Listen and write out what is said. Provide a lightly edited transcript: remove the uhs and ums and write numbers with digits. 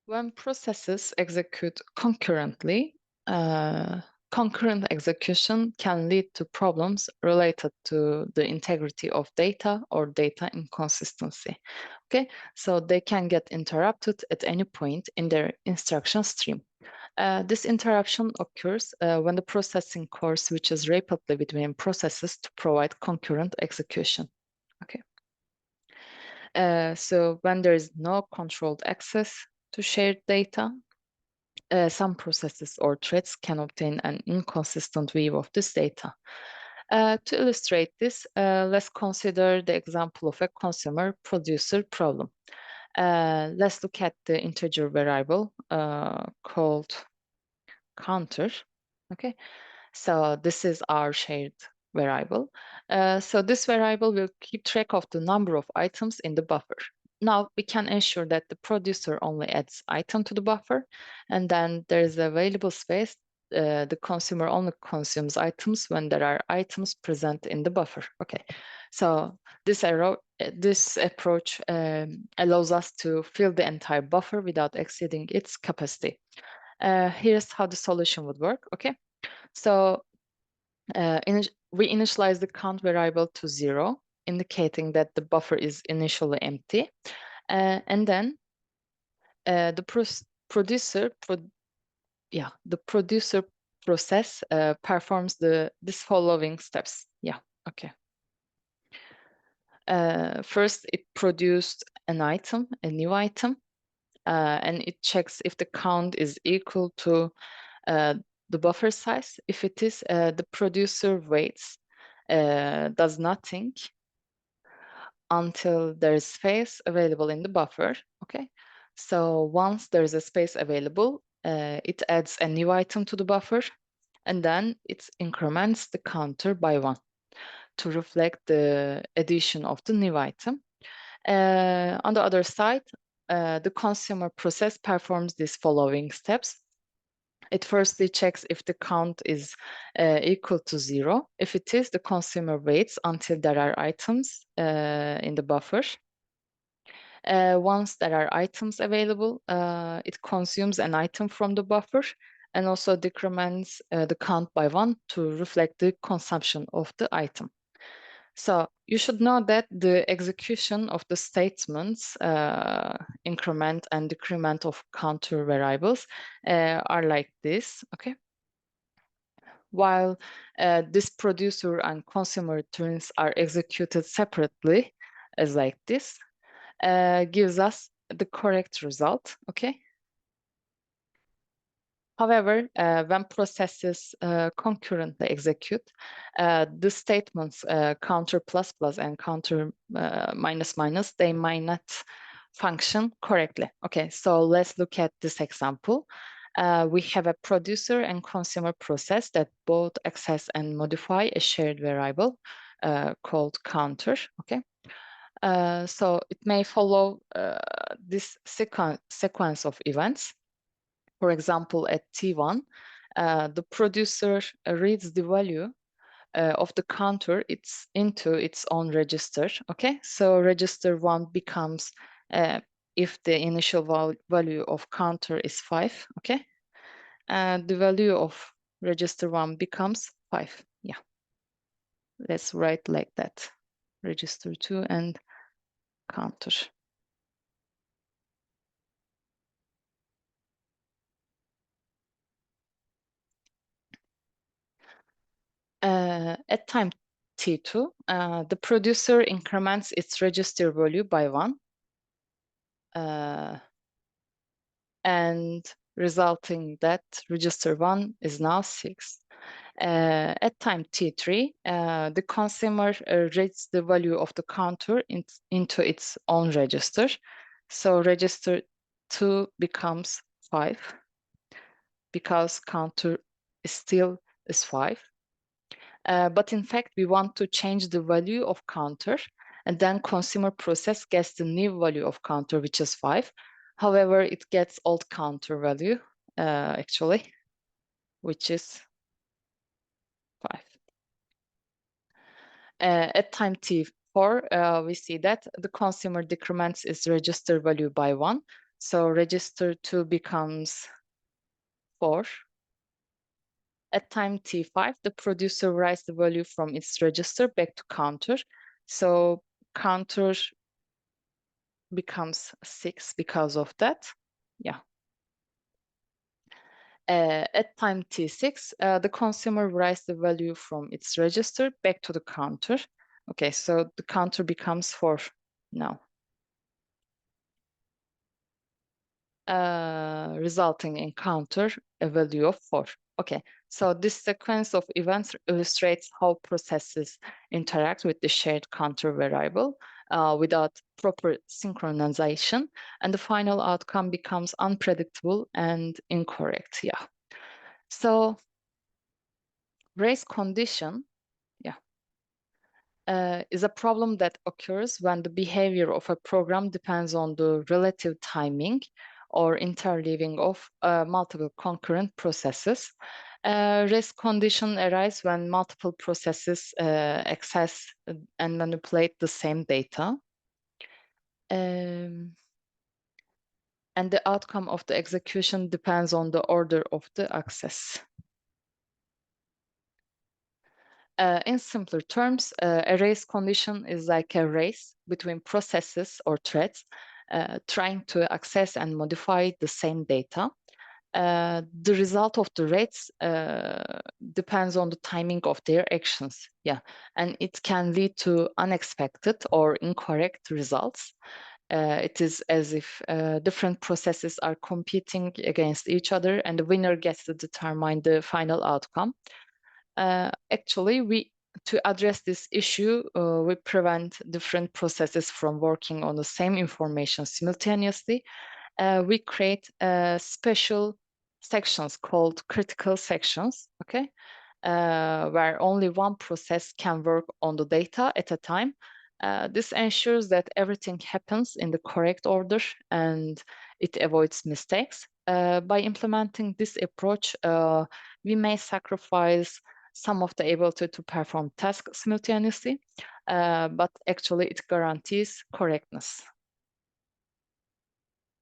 When processes execute concurrently, uh, concurrent execution can lead to problems related to the integrity of data or data inconsistency. Okay, so they can get interrupted at any point in their instruction stream. This interruption occurs when the processing core switches rapidly between processes to provide concurrent execution. Okay. So when there is no controlled access to shared data, some processes or threads can obtain an inconsistent view of this data. To illustrate this, let's consider the example of a consumer-producer problem. Let's look at the integer variable called counter. Okay, so this is our shared variable. So this variable will keep track of the number of items in the buffer. Now we can ensure that the producer only adds item to the buffer, and then there is available space. The consumer only consumes items when there are items present in the buffer. Okay, so this approach allows us to fill the entire buffer without exceeding its capacity. Here's how the solution would work. Okay, so we initialize the count variable to 0, indicating that the buffer is initially empty. And then the producer process performs this following steps. Yeah, okay. First, it produced an item, a new item, and it checks if the count is equal to the buffer size. If it is, the producer waits, does nothing until there is space available in the buffer. Okay, so once there is a space available, it adds a new item to the buffer, and then it increments the counter by 1 to reflect the addition of the new item. On the other side, the consumer process performs these following steps. It firstly checks if the count is equal to 0. If it is, the consumer waits until there are items in the buffer. Once there are items available, it consumes an item from the buffer and also decrements the count by 1 to reflect the consumption of the item. So you should know that the execution of the statements, increment and decrement of counter variables are like this, okay? While this producer and consumer returns are executed separately, as like this, gives us the correct result, okay? However, when processes concurrently execute, the statements counter plus plus and counter minus minus, they might not function correctly. Okay, so let's look at this example. We have a producer and consumer process that both access and modify a shared variable called counter. Okay, so it may follow this sequence of events. For example, at T1, the producer reads the value of the counter into its own register. Okay, so register 1 becomes if the initial value of counter is 5. Okay, and the value of register 1 becomes 5. Yeah, let's write like that: register 2 and counter. At time T2, the producer increments its register value by 1, and resulting that register 1 is now 6. At time T3, the consumer reads the value of the counter into its own register. So register 2 becomes 5 because counter still is 5. But in fact, we want to change the value of counter, and then consumer process gets the new value of counter, which is 5. However, it gets old counter value, actually, which is 5. At time T4, we see that the consumer decrements its register value by 1. So register 2 becomes 4. At time t5, the producer writes the value from its register back to counter. So counter becomes 6 because of that. Yeah. At time t6, the consumer writes the value from its register back to the counter. Okay, so the counter becomes 4 now, resulting in counter a value of 4. Okay, so this sequence of events illustrates how processes interact with the shared counter variable without proper synchronization, and the final outcome becomes unpredictable and incorrect. Yeah. So race condition, yeah, is a problem that occurs when the behavior of a program depends on the relative timing or interleaving of multiple concurrent processes. Race condition arise when multiple processes access and manipulate the same data. Um, and the outcome of the execution depends on the order of the access. In simpler terms, a race condition is like a race between processes or threads trying to access and modify the same data. The result of the race depends on the timing of their actions. Yeah, and it can lead to unexpected or incorrect results. It is as if different processes are competing against each other, and the winner gets to determine the final outcome. Actually, to address this issue, we prevent different processes from working on the same information simultaneously. We create special sections called critical sections, okay, where only one process can work on the data at a time. This ensures that everything happens in the correct order and it avoids mistakes. By implementing this approach, we may sacrifice some of the ability to perform tasks simultaneously, but actually it guarantees correctness.